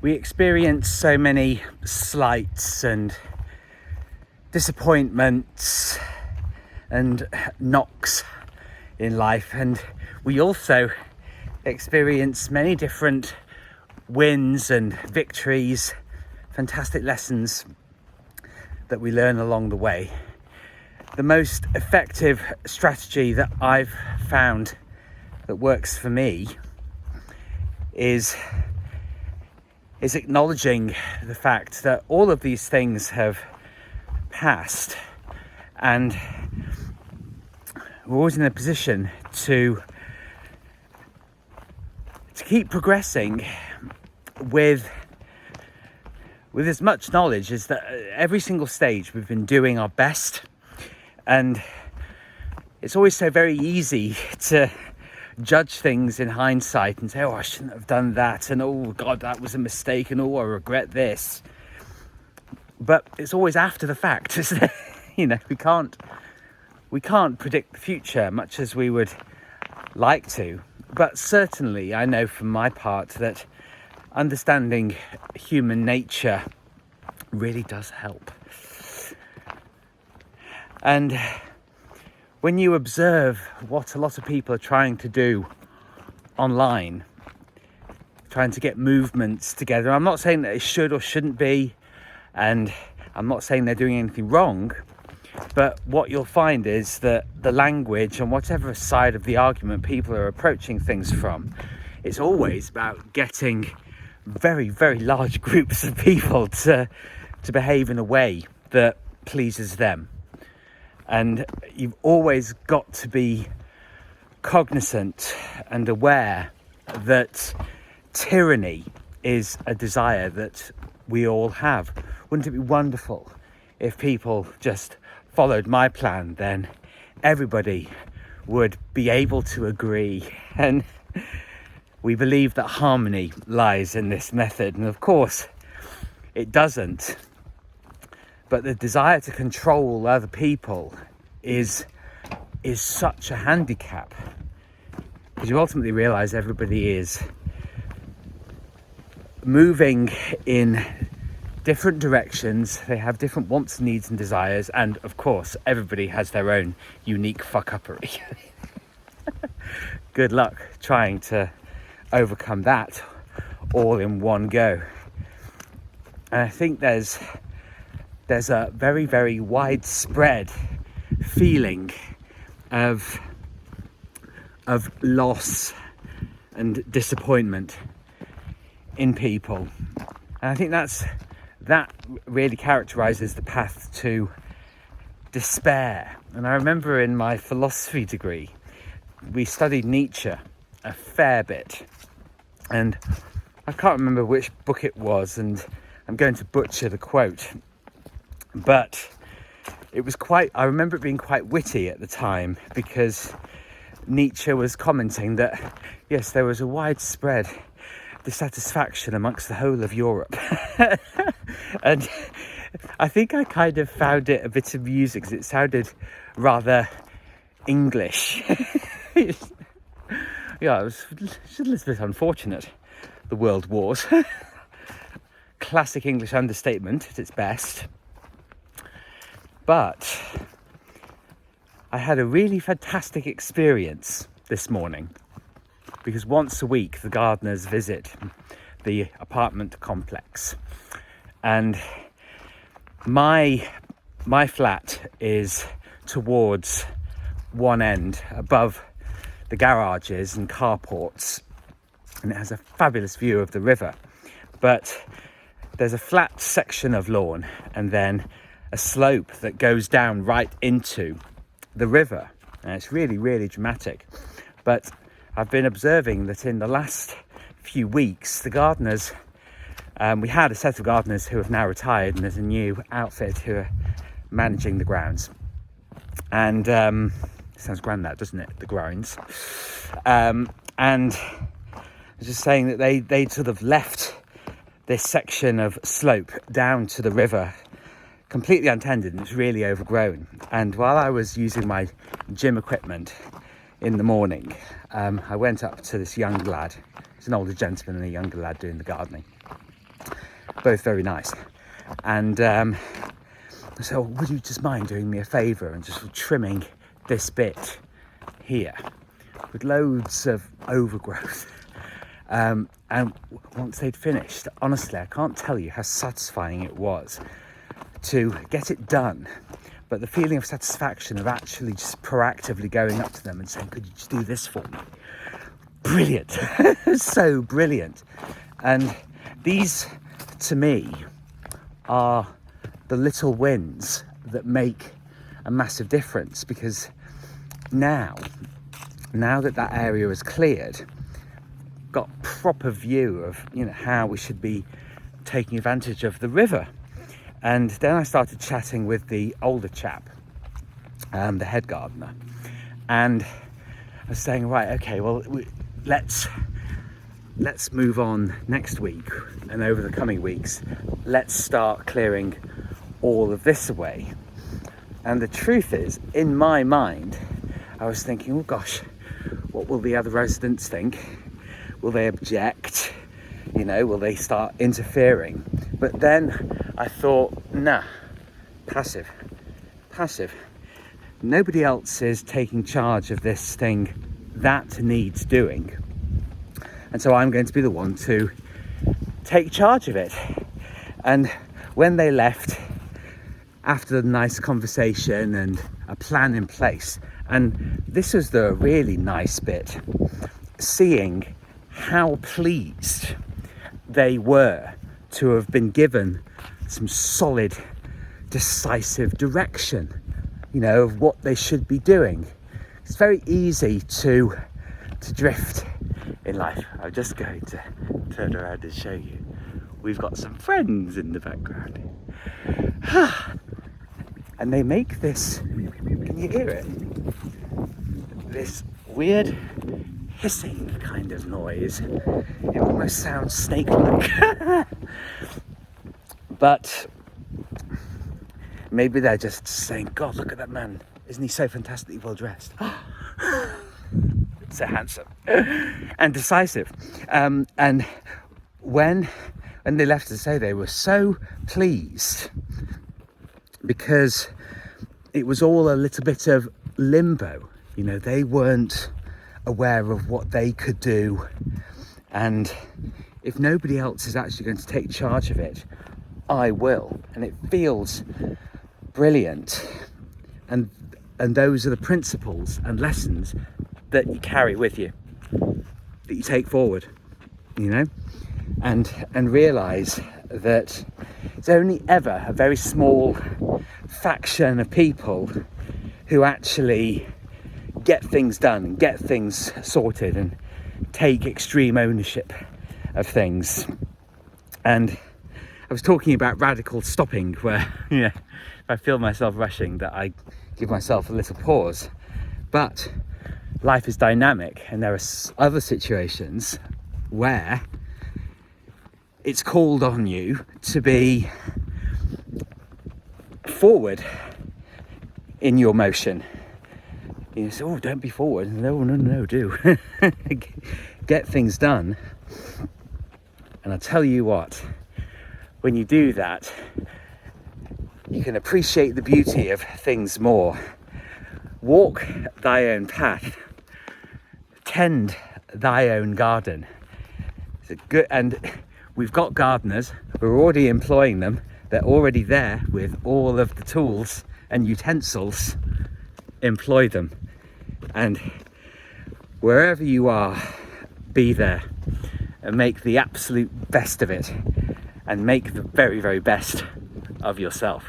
we experience so many slights and disappointments and knocks in life, and we also experience many different wins and victories, fantastic lessons that we learn along the way. The most effective strategy that I've found that works for me is acknowledging the fact that all of these things have passed, and we're always in a position to keep progressing with as much knowledge as that every single stage we've been doing our best. And it's always so very easy to judge things in hindsight and say, oh, I shouldn't have done that, and oh God, that was a mistake, and oh, I regret this. But it's always after the fact, isn't it? You know, we can't predict the future much as we would like to. But certainly I know from my part that understanding human nature really does help. And when you observe what a lot of people are trying to do online, trying to get movements together, I'm not saying that it should or shouldn't be, and I'm not saying they're doing anything wrong, but what you'll find is that the language and whatever side of the argument people are approaching things from, it's always about getting very, very large groups of people to behave in a way that pleases them. And you've always got to be cognizant and aware that tyranny is a desire that we all have. Wouldn't it be wonderful if people just followed my plan? Then everybody would be able to agree, and we believe that harmony lies in this method, and of course it doesn't. But the desire to control other people is such a handicap, because you ultimately realize everybody is moving in different directions. They have different wants, needs and desires, and of course everybody has their own unique fuck-uppery. Good luck trying to overcome that all in one go. And I think there's a very, very widespread feeling of loss and disappointment in people. And I think that really characterizes the path to despair. And I remember in my philosophy degree, we studied Nietzsche a fair bit. And I can't remember which book it was, and I'm going to butcher the quote. But I remember it being quite witty at the time, because Nietzsche was commenting that, yes, there was a widespread dissatisfaction amongst the whole of Europe. And I think I kind of found it a bit amusing, because it sounded rather English. Yeah, it was a little bit unfortunate, the world wars. Classic English understatement at its best. But I had a really fantastic experience this morning, because once a week the gardeners visit the apartment complex, and my flat is towards one end above the garages and carports, and it has a fabulous view of the river. But there's a flat section of lawn and then a slope that goes down right into the river, and it's really, really dramatic. But I've been observing that in the last few weeks, the gardeners, we had a set of gardeners who have now retired, and there's a new outfit who are managing the grounds. And sounds grand, that, doesn't it? The grounds. And I was just saying that they sort of left this section of slope down to the river completely untended, and it's really overgrown. And while I was using my gym equipment in the morning, I went up to this young lad. He's an older gentleman and a younger lad doing the gardening. both very nice. And so would you just mind doing me a favour and just trimming this bit here with loads of overgrowth? And once they'd finished, honestly, I can't tell you how satisfying it was to get it done. But the feeling of satisfaction of actually just proactively going up to them and saying, could you just do this for me? Brilliant. So brilliant. And these, to me, are the little wins that make a massive difference, because now that area is cleared, got proper view of, you know, how we should be taking advantage of the river. And then I started chatting with the older chap, the head gardener, and I was saying, right, okay, well, let's move on next week, and over the coming weeks, let's start clearing all of this away. And the truth is, in my mind, I was thinking, oh gosh, what will the other residents think? Will they object? You know, will they start interfering? But then I thought, nah, passive. Nobody else is taking charge of this thing that needs doing. And so I'm going to be the one to take charge of it. And when they left, after the nice conversation and a plan in place, and this was the really nice bit, seeing how pleased they were to have been given some solid, decisive direction, you know, of what they should be doing. It's very easy to drift in life. I'm just going to turn around and show you. We've got some friends in the background. And they make this, can you hear it? This weird hissing kind of noise. It almost sounds snake-like. But maybe they're just saying, God, look at that man. Isn't he so fantastically well dressed? So handsome and decisive. And when they left, to say, they were so pleased, because it was all a little bit of limbo. You know, they weren't aware of what they could do, and if nobody else is actually going to take charge of it, I will. And it feels brilliant, and those are the principles and lessons that you carry with you, that you take forward, you know, and realize that it's only ever a very small faction of people who actually get things done and get things sorted and take extreme ownership of things. And I was talking about radical stopping, where, you know, if I feel myself rushing, that I give myself a little pause. But life is dynamic, and there are other situations where it's called on you to be forward in your motion. You say, oh, don't be forward. No, do. Get things done. And I'll tell you what, when you do that, you can appreciate the beauty of things more. Walk thy own path. Tend thy own garden. It's a good, and we've got gardeners. We're already employing them. They're already there with all of the tools and utensils. Employ them. And wherever you are, be there and make the absolute best of it, and make the very, very best of yourself.